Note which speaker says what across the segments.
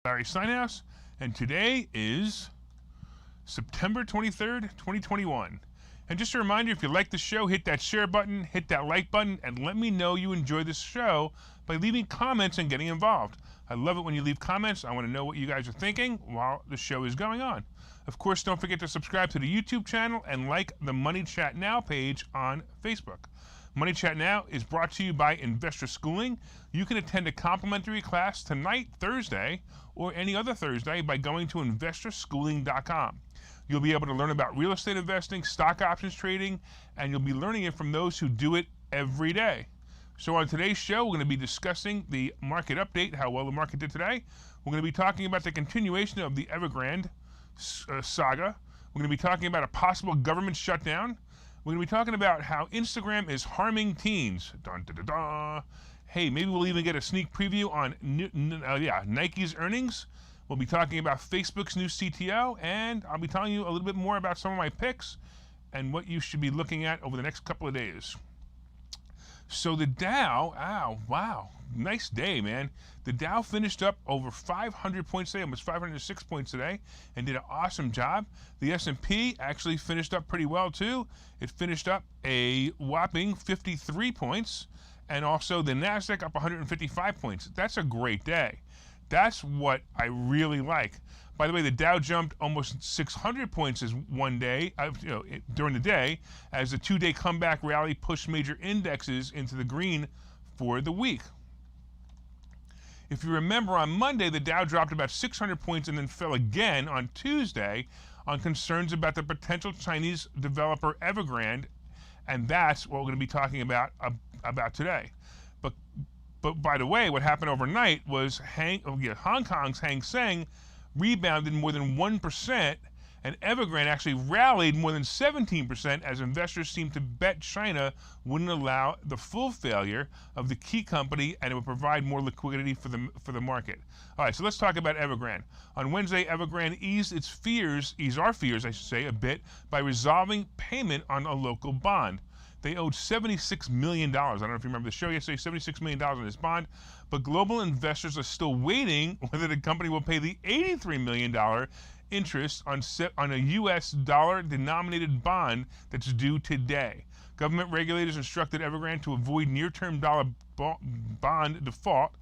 Speaker 1: Steinhouse, and today is September 23rd, 2021. And just a reminder, if you like the show, hit that share button, hit that like button, and let me know you enjoy this show by leaving comments and getting involved. I love it when you leave comments. I want to know what you guys are thinking while the show is going on. Of course, don't forget to subscribe to the YouTube channel and like the Money Chat Now page on Facebook. Money Chat Now is brought to you by Investor Schooling. You can attend a complimentary class tonight, Thursday, or any other Thursday by going to investorschooling.com. You'll be able to learn about real estate investing, stock options trading, and you'll be learning it from those who do it every day. So on today's show, we're going to be discussing the market update, how well the market did today. We're going to be talking about the continuation of the Evergrande saga. We're going to be talking about a possible government shutdown. We're going to be talking about how Instagram is harming teens. Dun, dun, dun, dun. Hey, maybe we'll even get a sneak preview on Nike's earnings. We'll be talking about Facebook's new CTO, and I'll be telling you a little bit more about some of my picks and what you should be looking at over the next couple of days. So the Dow, wow, nice day, man. The Dow finished up over 500 points today, almost 506 points today, and did an awesome job. The S&P actually finished up pretty well, too. It finished up a whopping 53 points, and also the NASDAQ up 155 points. That's a great day. That's what I really like. By the way, the Dow jumped almost 600 points as one day, during the day, as the two-day comeback rally pushed major indexes into the green for the week. If you remember, on Monday, the Dow dropped about 600 points and then fell again on Tuesday on concerns about the potential Chinese developer Evergrande, and that's what we're going to be talking about today. But by the way, what happened overnight was Hong Kong's Hang Seng rebounded more than 1%, and Evergrande actually rallied more than 17% as investors seemed to bet China wouldn't allow the full failure of the key company and it would provide more liquidity for the market. All right, so let's talk about Evergrande. On Wednesday, Evergrande eased our fears, I should say, a bit by resolving payment on a local bond. They owed $76 million. I don't know if you remember the show yesterday, $76 million on this bond. But global investors are still waiting whether the company will pay the $83 million interest on a U.S. dollar-denominated bond that's due today. Government regulators instructed Evergrande to avoid near-term dollar bond default.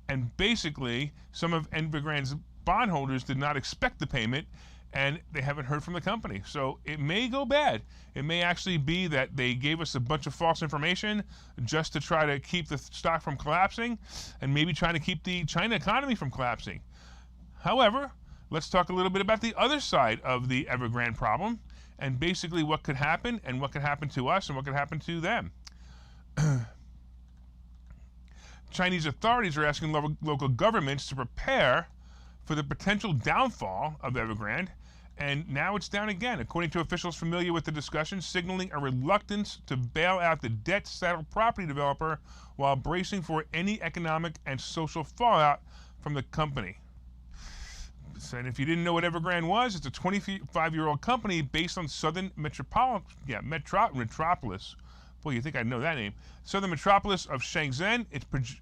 Speaker 1: And basically, some of Evergrande's bondholders did not expect the payment, and they haven't heard from the company. So it may go bad. It may actually be that they gave us a bunch of false information just to try to keep the stock from collapsing and maybe trying to keep the China economy from collapsing. However, let's talk a little bit about the other side of the Evergrande problem and basically what could happen and what could happen to us and what could happen to them. Chinese authorities are asking local governments to prepare for the potential downfall of Evergrande, and now it's down again, according to officials familiar with the discussion, signaling a reluctance to bail out the debt-saddled property developer while bracing for any economic and social fallout from the company. And if you didn't know what Evergrande was, it's a 25-year-old company based on Southern Metropolis. Boy, you think I'd know that name. Southern Metropolis of Shenzhen.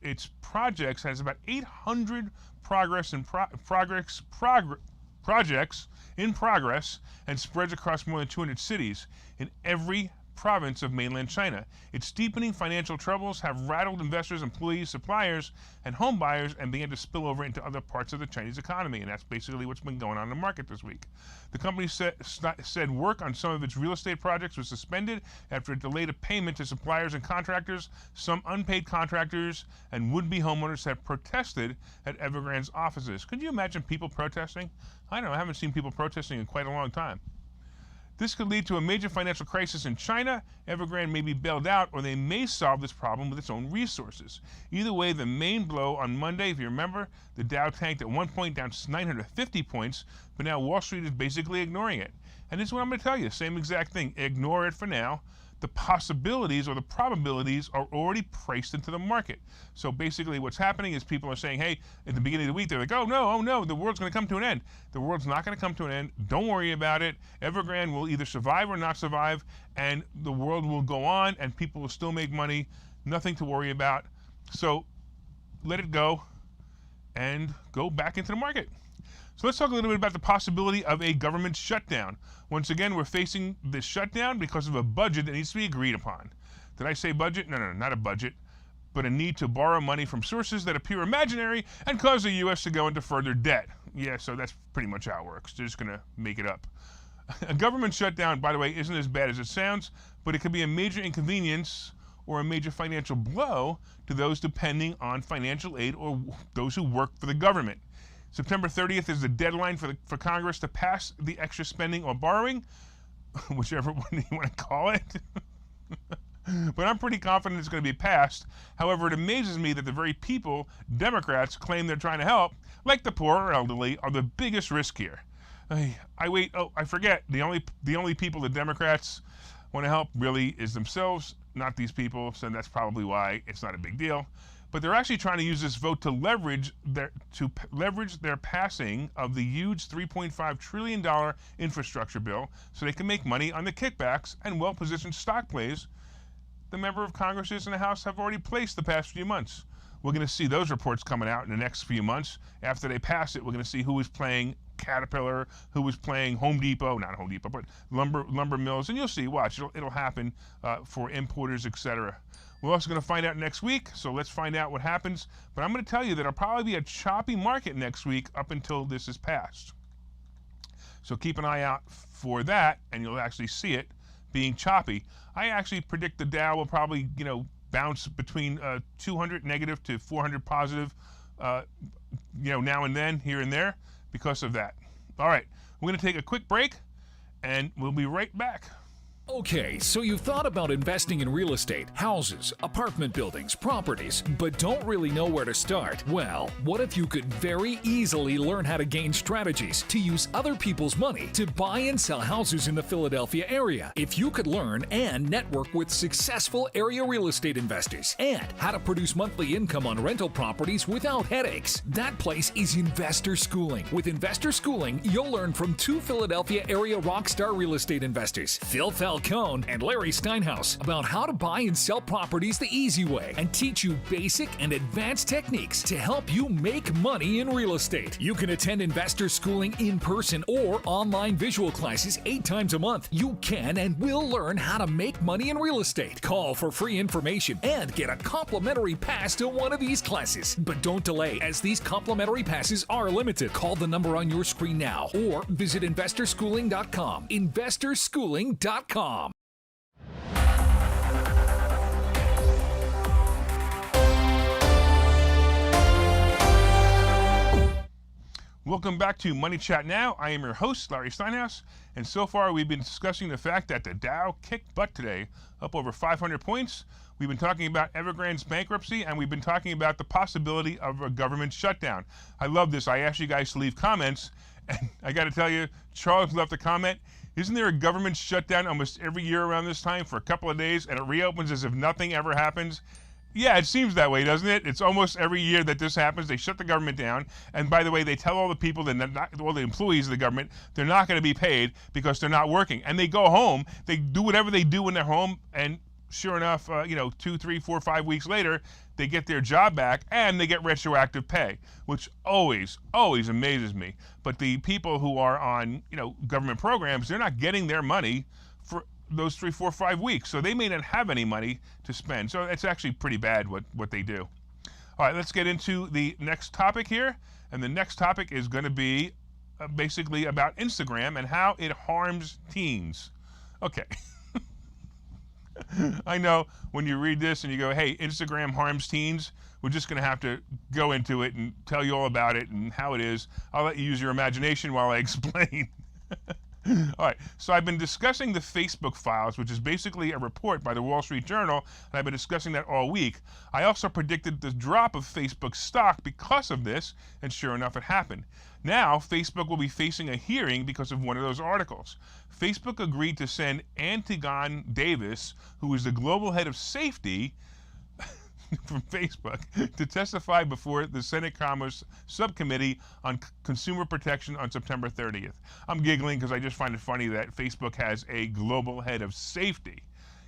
Speaker 1: Its projects has about 800 projects in progress and spreads across more than 200 cities in every province of mainland China. Its deepening financial troubles have rattled investors, employees, suppliers, and home buyers and began to spill over into other parts of the Chinese economy, and that's basically what's been going on in the market this week. The company said work on some of its real estate projects was suspended after it delayed a payment to suppliers and contractors. Some unpaid contractors and would-be homeowners have protested at Evergrande's offices. Could you imagine people protesting? I don't know, I haven't seen people protesting in quite a long time. This could lead to a major financial crisis in China. Evergrande may be bailed out, or they may solve this problem with its own resources. Either way, the main blow on Monday, if you remember, the Dow tanked at one point down 950 points, but now Wall Street is basically ignoring it. And this is what I'm going to tell you, same exact thing. Ignore it for now. The possibilities or the probabilities are already priced into the market. So basically what's happening is people are saying, hey, at the beginning of the week, they're like, oh no, the world's going to come to an end. The world's not going to come to an end. Don't worry about it. Evergrande will either survive or not survive, and the world will go on, and people will still make money. Nothing to worry about. So let it go. and go back into the market. So let's talk a little bit about the possibility of a government shutdown. Once again, we're facing this shutdown because of a budget that needs to be agreed upon. Did I say budget? No, not a budget, but a need to borrow money from sources that appear imaginary and cause the U.S. to go into further debt. Yeah, so that's pretty much how it works. They're just going to make it up. A government shutdown, by the way, isn't as bad as it sounds, but it could be a major inconvenience or a major financial blow to those depending on financial aid or those who work for the government. September 30th is the deadline for Congress to pass the extra spending or borrowing, whichever one you want to call it. But I'm pretty confident it's going to be passed. However, it amazes me that the very people Democrats claim they're trying to help, like the poor or elderly, are the biggest risk here. I forget. The only people the Democrats want to help really is themselves, not these people, so that's probably why it's not a big deal. But they're actually trying to use this vote to leverage their passing of the huge $3.5 trillion infrastructure bill so they can make money on the kickbacks and well-positioned stock plays the member of Congresses in the House have already placed the past few months. We're going to see those reports coming out in the next few months. After they pass it, we're going to see who is playing Caterpillar, who was playing Home Depot, not Home Depot, but lumber mills, and you'll see, watch, it'll happen for importers, etc. We're also going to find out next week, so let's find out what happens. But I'm going to tell you that it'll probably be a choppy market next week up until this is passed. So keep an eye out for that, and you'll actually see it being choppy. I actually predict the Dow will probably, bounce between 200 negative to 400 positive, now and then, here and there, because of that. All right, we're going to take a quick break, and we'll be right back.
Speaker 2: Okay, so you've thought about investing in real estate, houses, apartment buildings, properties, but don't really know where to start? Well, what if you could very easily learn how to gain strategies to use other people's money to buy and sell houses in the Philadelphia area? If you could learn and network with successful area real estate investors and how to produce monthly income on rental properties without headaches, that place is Investor Schooling. With Investor Schooling, you'll learn from two Philadelphia area rockstar real estate investors, Phil Falcone and Larry Steinhouse, about how to buy and sell properties the easy way and teach you basic and advanced techniques to help you make money in real estate. You can attend Investor Schooling in person or online visual classes 8 times a month. You can and will learn how to make money in real estate. Call for free information and get a complimentary pass to one of these classes. But don't delay, as these complimentary passes are limited. Call the number on your screen now or visit investorschooling.com. investorschooling.com.
Speaker 1: Welcome back to Money Chat Now. I am your host, Larry Steinhouse, and so far we've been discussing the fact that the Dow kicked butt today, up over 500 points. We've been talking about Evergrande's bankruptcy, and we've been talking about the possibility of a government shutdown. I love this. I asked you guys to leave comments, and I got to tell you, Charles left a comment. Isn't there a government shutdown almost every year around this time for a couple of days, and it reopens as if nothing ever happens? Yeah, it seems that way, doesn't it? It's almost every year that this happens. They shut the government down. And by the way, they tell all the people, all the employees of the government, they're not going to be paid because they're not working. And they go home. They do whatever they do when they're home. And sure enough, 2, 3, 4, 5 weeks later, they get their job back and they get retroactive pay, which always amazes me. But the people who are on, government programs, they're not getting their money for those 3, 4, 5 weeks. So they may not have any money to spend. So it's actually pretty bad what they do. All right, let's get into the next topic here. And the next topic is going to be basically about Instagram and how it harms teens. Okay. I know when you read this and you go, hey, Instagram harms teens, we're just going to have to go into it and tell you all about it and how it is. I'll let you use your imagination while I explain. All right, so I've been discussing the Facebook files, which is basically a report by the Wall Street Journal, and I've been discussing that all week. I also predicted the drop of Facebook stock because of this, and sure enough, it happened. Now, Facebook will be facing a hearing because of one of those articles. Facebook agreed to send Antigone Davis, who is the global head of safety from Facebook, to testify before the Senate Commerce Subcommittee on Consumer Protection on September 30th. I'm giggling because I just find it funny that Facebook has a global head of safety.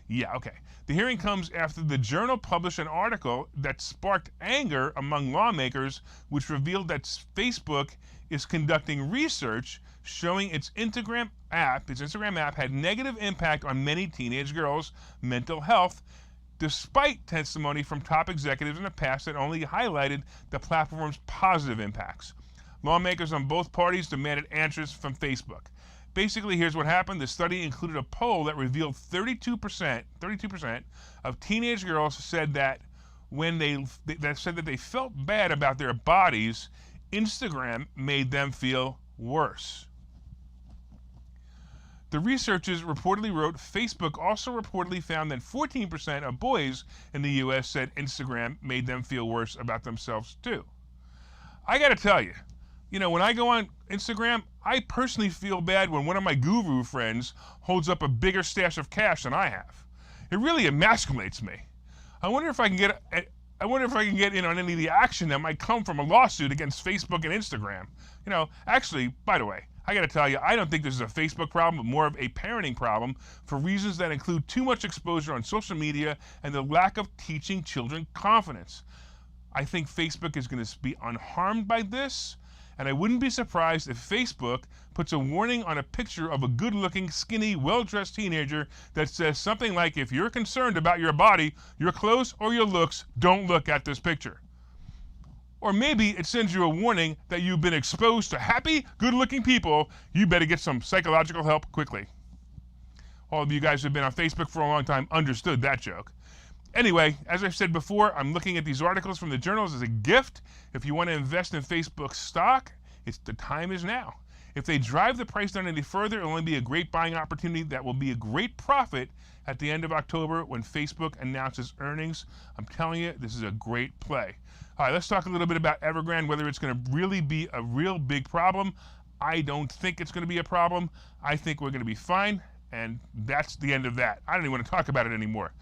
Speaker 1: Yeah, okay. The hearing comes after the Journal published an article that sparked anger among lawmakers, which revealed that Facebook is conducting research showing its Instagram app had negative impact on many teenage girls' mental health, despite testimony from top executives in the past that only highlighted the platform's positive impacts. Lawmakers on both parties demanded answers from Facebook. Basically, here's what happened. The study included a poll that revealed 32% of teenage girls said that when they felt bad about their bodies, Instagram made them feel worse. The researchers reportedly wrote, Facebook also reportedly found that 14% of boys in the U.S. said Instagram made them feel worse about themselves too. I gotta tell you, when I go on Instagram, I personally feel bad when one of my guru friends holds up a bigger stash of cash than I have. It really emasculates me. I wonder if I can get in on any of the action that might come from a lawsuit against Facebook and Instagram. Actually, by the way, I gotta tell you, I don't think this is a Facebook problem, but more of a parenting problem for reasons that include too much exposure on social media and the lack of teaching children confidence. I think Facebook is going to be unharmed by this, and I wouldn't be surprised if Facebook puts a warning on a picture of a good-looking, skinny, well-dressed teenager that says something like, if you're concerned about your body, your clothes, or your looks, don't look at this picture. Or maybe it sends you a warning that you've been exposed to happy, good-looking people. You better get some psychological help quickly. All of you guys who have been on Facebook for a long time understood that joke. Anyway, as I've said before, I'm looking at these articles from the journals as a gift. If you want to invest in Facebook stock, the time is now. If they drive the price down any further, it'll only be a great buying opportunity that will be a great profit at the end of October when Facebook announces earnings. I'm telling you, this is a great play. All right, let's talk a little bit about Evergrande, whether it's going to really be a real big problem. I don't think it's going to be a problem. I think we're going to be fine, and that's the end of that. I don't even want to talk about it anymore.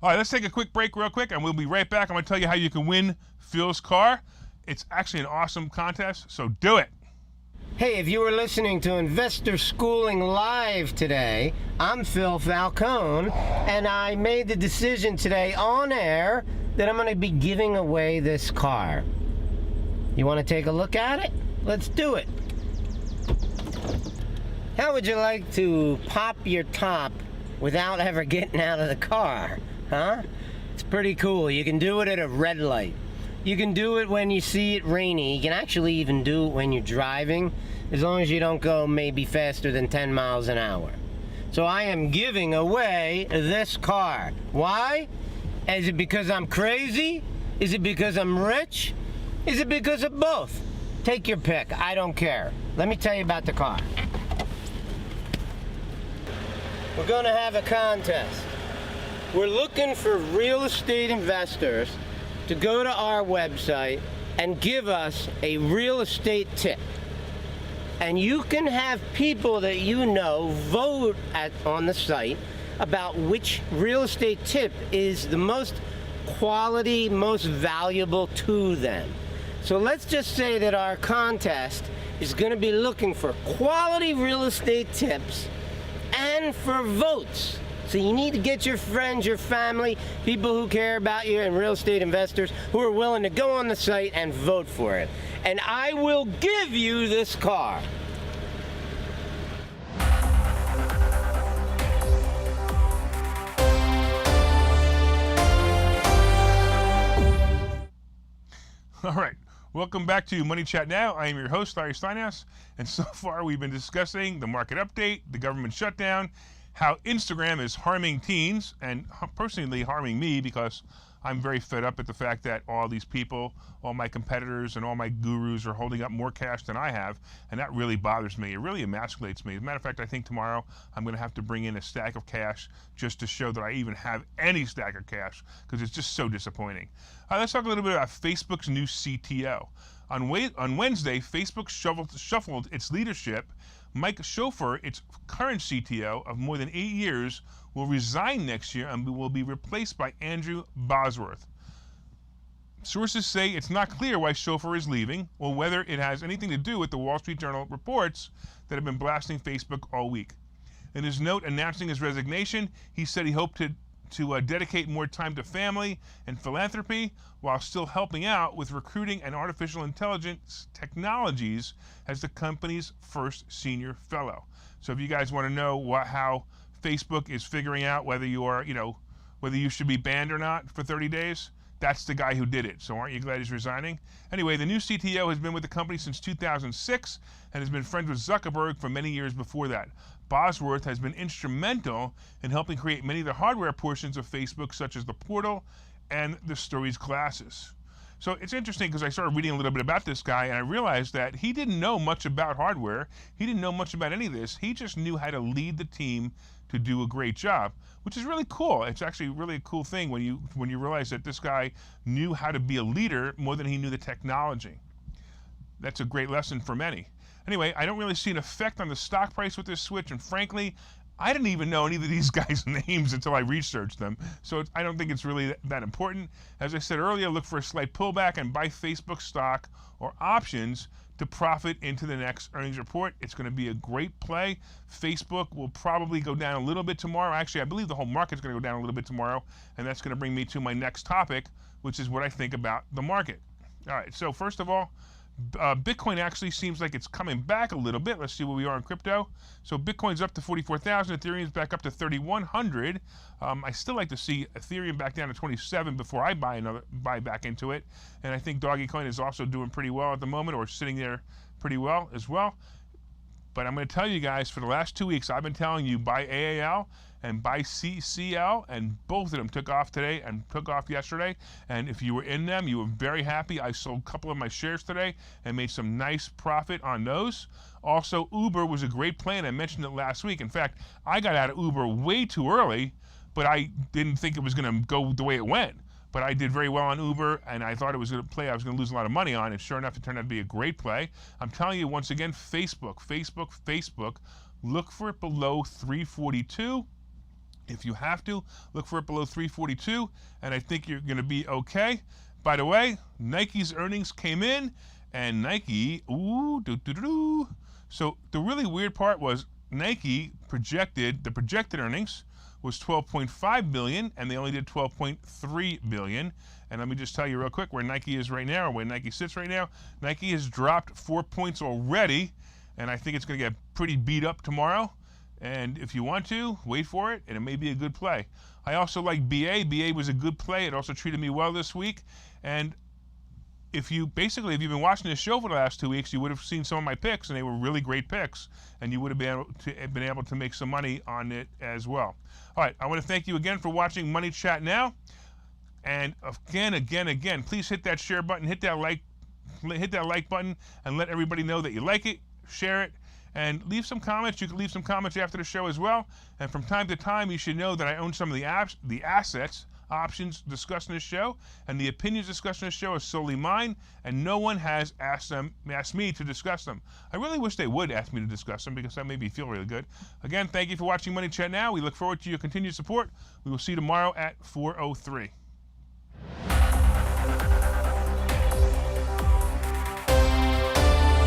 Speaker 1: All right, let's take a quick break real quick, and we'll be right back. I'm going to tell you how you can win Phil's car. It's actually an awesome contest, so do it.
Speaker 3: Hey, if you were listening to Investor Schooling Live today, I'm Phil Falcone, and I made the decision today on air that I'm going to be giving away this car. You want to take a look at it? Let's do it. How would you like to pop your top without ever getting out of the car? Huh? It's pretty cool. You can do it at a red light. You can do it when you see it rainy. You can actually even do it when you're driving, as long as you don't go maybe faster than 10 miles an hour. So I am giving away this car. Why? Is it because I'm crazy? Is it because I'm rich? Is it because of both? Take your pick. I don't care. Let me tell you about the car. We're going to have a contest. We're looking for real estate investors to go to our website and give us a real estate tip. And you can have people that you know vote on the site about which real estate tip is the most quality, most valuable to them. So let's just say that our contest is going to be looking for quality real estate tips and for votes. So you need to get your friends, your family, people who care about you, and real estate investors who are willing to go on the site and vote for it. And I will give you this car.
Speaker 1: All right. Welcome back to Money Chat Now. I am your host, Larry Steinhouse, and so far we've been discussing the market update, the government shutdown, how Instagram is harming teens, and personally harming me because I'm very fed up at the fact that all these people, all my competitors and all my gurus are holding up more cash than I have, and that really bothers me. It really emasculates me. As a matter of fact, I think tomorrow I'm going to have to bring in a stack of cash just to show that I even have any stack of cash, because it's just so disappointing. Let's talk a little bit about Facebook's new CTO. On Wednesday, Facebook shuffled its leadership. Mike Schofer, its current CTO of more than 8 years, will resign next year and will be replaced by Andrew Bosworth. Sources say it's not clear why Schofer is leaving, or whether it has anything to do with the Wall Street Journal reports that have been blasting Facebook all week. In his note announcing his resignation, he said he hoped to dedicate more time to family and philanthropy while still helping out with recruiting and artificial intelligence technologies as the company's first senior fellow. So if you guys want to know how Facebook is figuring out whether you are, whether you should be banned or not for 30 days, that's the guy who did it. So aren't you glad he's resigning? Anyway, the new CTO has been with the company since 2006 and has been friends with Zuckerberg for many years before that. Bosworth has been instrumental in helping create many of the hardware portions of Facebook, such as the portal and the Stories classes. So it's interesting because I started reading a little bit about this guy and I realized that he didn't know much about hardware. He didn't know much about any of this. He just knew how to lead the team to do a great job, which is really cool. It's actually really a cool thing when you realize that this guy knew how to be a leader more than he knew the technology. That's a great lesson for many. Anyway, I don't really see an effect on the stock price with this switch, and frankly, I didn't even know any of these guys' names until I researched them, so I don't think it's really that important. As I said earlier, look for a slight pullback and buy Facebook stock or options to profit into the next earnings report. It's going to be a great play. Facebook will probably go down a little bit tomorrow. Actually, I believe the whole market's going to go down a little bit tomorrow, and that's going to bring me to my next topic, which is what I think about the market. All right, so first of all, Bitcoin actually seems like it's coming back a little bit. Let's see where we are in crypto. So Bitcoin's up to 44,000. Ethereum's back up to 3,100. I still like to see Ethereum back down to 27 before I buy back into it. And I think Dogecoin is also doing pretty well at the moment, or sitting there pretty well as well. But I'm going to tell you guys, for the last 2 weeks, I've been telling you buy AAL and buy CCL, and both of them took off today and took off yesterday. And if you were in them, you were very happy. I sold a couple of my shares today and made some nice profit on those. Also, Uber was a great play, and I mentioned it last week. In fact, I got out of Uber way too early, but I didn't think it was going to go the way it went. But I did very well on Uber, and I thought it was going to play I was going to lose a lot of money on, and sure enough, it turned out to be a great play. I'm telling you once again, Facebook. Look for it below 342. If you have to, look for it below 342, and I think you're going to be okay. By the way, Nike's earnings came in, and Nike, So the really weird part was Nike the projected earnings was $12.5 billion, and they only did $12.3 billion. And let me just tell you real quick where Nike is right now, or where Nike sits right now. Nike has dropped 4 points already, and I think it's going to get pretty beat up tomorrow. And if you want to, wait for it, and it may be a good play. I also like BA. BA was a good play. It also treated me well this week. And if you've been watching this show for the last 2 weeks, you would have seen some of my picks, and they were really great picks, and you would have been able to make some money on it as well. All right, I want to thank you again for watching Money Chat Now. And again, please hit that share button, hit that like button, and let everybody know that you like it, share it, and leave some comments. You can leave some comments after the show as well. And from time to time, you should know that I own some of the assets, options discussed in this show, and the opinions discussed in this show are solely mine, and no one has asked me to discuss them. I really wish they would ask me to discuss them, because that made me feel really good. Again, thank you for watching Money Chat Now. We look forward to your continued support. We will see you tomorrow at 4:03.